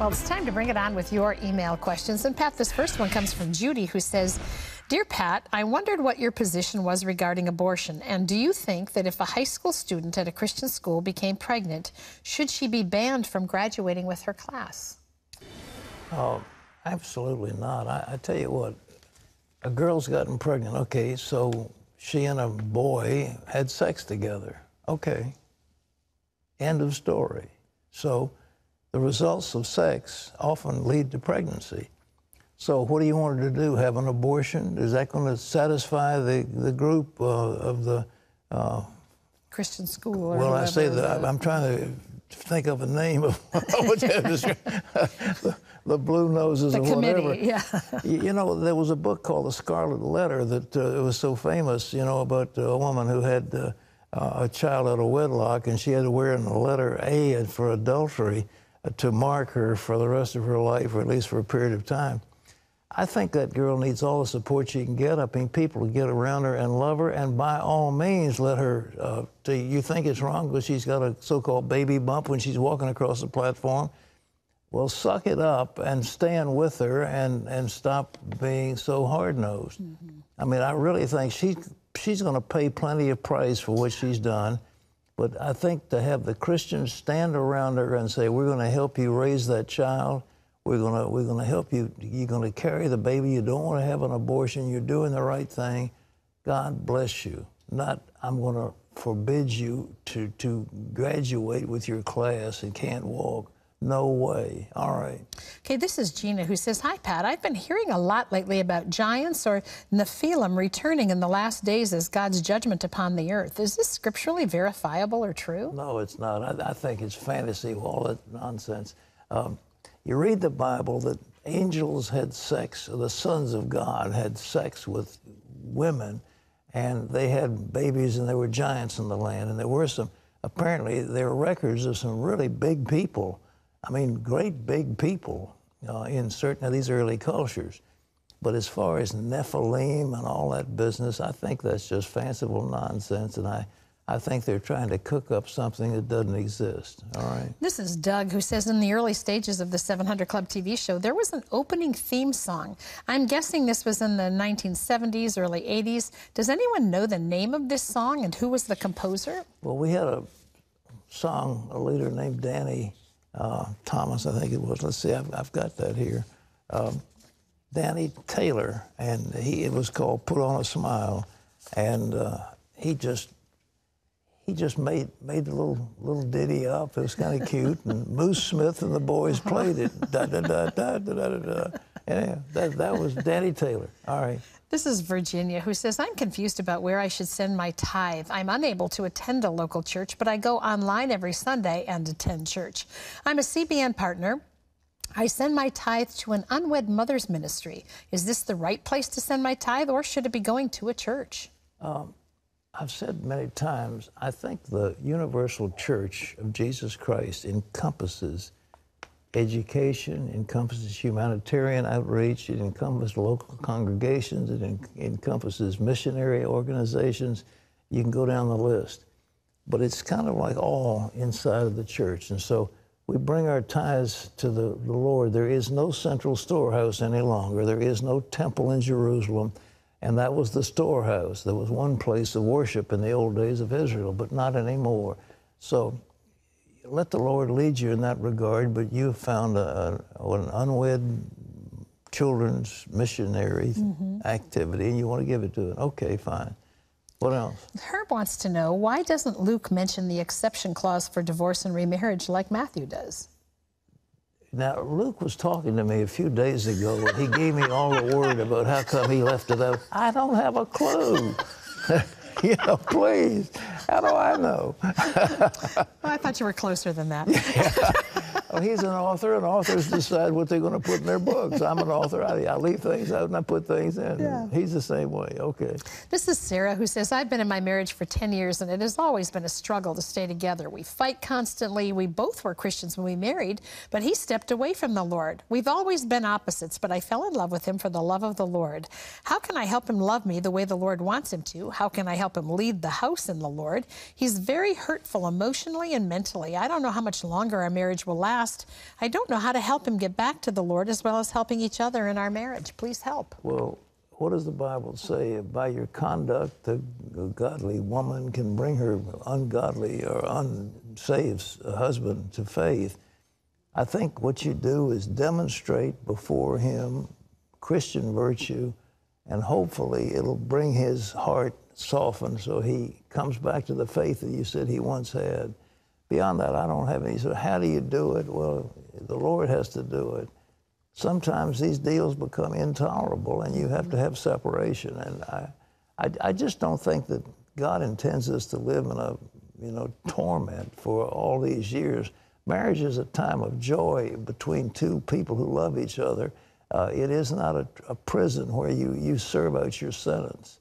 Well, it's time to bring it on with your email questions. And Pat, this first one comes from Judy, who says, Dear Pat, I wondered what your position was regarding abortion, and do you think that if a high school student at a Christian school became pregnant, should she be banned from graduating with her class? Oh, absolutely not. I tell you what, a girl's gotten pregnant. Okay, so she and a boy had sex together. Okay, end of story. So the results of sex often lead to pregnancy. So what do you want her to do, have an abortion? Is that going to satisfy the group of the... Christian school or well, whoever, I say that, I'm trying to think of a name of the Blue Noses or whatever. Yeah. You know, there was a book called The Scarlet Letter that it was so famous, you know, about a woman who had a child out of wedlock, and she had to wear in the letter A for adultery to mark her for the rest of her life, or at least for a period of time. I think that girl needs all the support she can get. I mean, people to get around her and love her, and by all means, let her. You think it's wrong because she's got a so-called baby bump when she's walking across the platform? Well, suck it up and stand with her and stop being so hard-nosed. Mm-hmm. I mean, I really think she's going to pay plenty of price for what she's done. But I think to have the Christians stand around her and say, we're going to help you raise that child, we're going to help you, you're going to carry the baby, you don't want to have an abortion, you're doing the right thing, God bless you. Not, I'm going to forbid you to graduate with your class and can't walk. No way. All right. Okay, this is Gina, who says, Hi, Pat. I've been hearing a lot lately about giants or Nephilim returning in the last days as God's judgment upon the earth. Is this scripturally verifiable or true? No, it's not. I think it's fantasy, all that nonsense. You read the Bible that angels had sex, or the sons of God had sex with women, and they had babies, and there were giants in the land. And there were some, apparently, there are records of some really big people. I mean, great big people in certain of these early cultures. But as far as Nephilim and all that business, I think that's just fanciful nonsense, and I think they're trying to cook up something that doesn't exist, all right? This is Doug, who says in the early stages of the 700 Club TV show, there was an opening theme song. I'm guessing this was in the 1970s, early 80s. Does anyone know the name of this song and who was the composer? Well, we had a leader named Danny Thomas, I think it was. Let's see, I've got that here. Danny Taylor, and it was called Put on a Smile, and he just made the little ditty up. It was kind of cute, and Moose Smith and the boys played it. Da da da da da da da. Yeah, that was Danny Taylor. All right. This is Virginia, who says, I'm confused about where I should send my tithe. I'm unable to attend a local church, but I go online every Sunday and attend church. I'm a CBN partner. I send my tithe to an unwed mother's ministry. Is this the right place to send my tithe, or should it be going to a church? I've said many times, I think the universal church of Jesus Christ encompasses education, encompasses humanitarian outreach, it encompasses local congregations, it encompasses missionary organizations. You can go down the list. But it's kind of like all inside of the church. And so we bring our tithes to the Lord. There is no central storehouse any longer. There is no temple in Jerusalem. And that was the storehouse. There was one place of worship in the old days of Israel, but not anymore. So let the Lord lead you in that regard, but you found an unwed children's missionary activity, and you want to give it to it. Okay, fine. What else? Herb wants to know, why doesn't Luke mention the exception clause for divorce and remarriage like Matthew does? Now, Luke was talking to me a few days ago, and he gave me all the word about how come he left it out. I don't have a clue. You know, please. How do I know? Well, I thought you were closer than that. Well, he's an author, and authors decide what they're going to put in their books. I'm an author. I leave things out and I put things in. Yeah. He's the same way. Okay. This is Sarah, who says, I've been in my marriage for 10 years, and it has always been a struggle to stay together. We fight constantly. We both were Christians when we married, but he stepped away from the Lord. We've always been opposites, but I fell in love with him for the love of the Lord. How can I help him love me the way the Lord wants him to? How can I help him lead the house in the Lord? He's very hurtful emotionally and mentally. I don't know how much longer our marriage will last, past, I don't know how to help him get back to the Lord as well as helping each other in our marriage. Please help. Well, what does the Bible say? By your conduct, a godly woman can bring her ungodly or unsaved husband to faith. I think what you do is demonstrate before him Christian virtue, and hopefully it'll bring his heart softened so he comes back to the faith that you said he once had. Beyond that, I don't have any. So how do you do it? Well, the Lord has to do it. Sometimes these deals become intolerable, and you have to have separation. And I just don't think that God intends us to live in a torment for all these years. Marriage is a time of joy between two people who love each other. It is not a prison where you serve out your sentence.